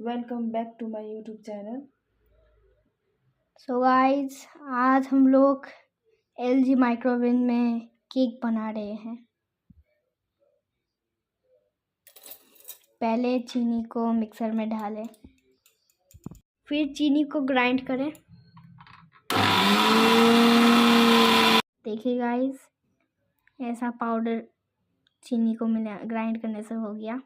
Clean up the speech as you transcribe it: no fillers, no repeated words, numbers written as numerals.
Welcome back to my YouTube channel. So guys, आज हम लोग एलजी माइक्रोवेव में केक बना रहे हैं। पहले चीनी को मिक्सर में डालें, फिर चीनी को ग्राइंड करें। देखिए गाइस, ऐसा पाउडर चीनी को मिला ग्राइंड करने से हो गया।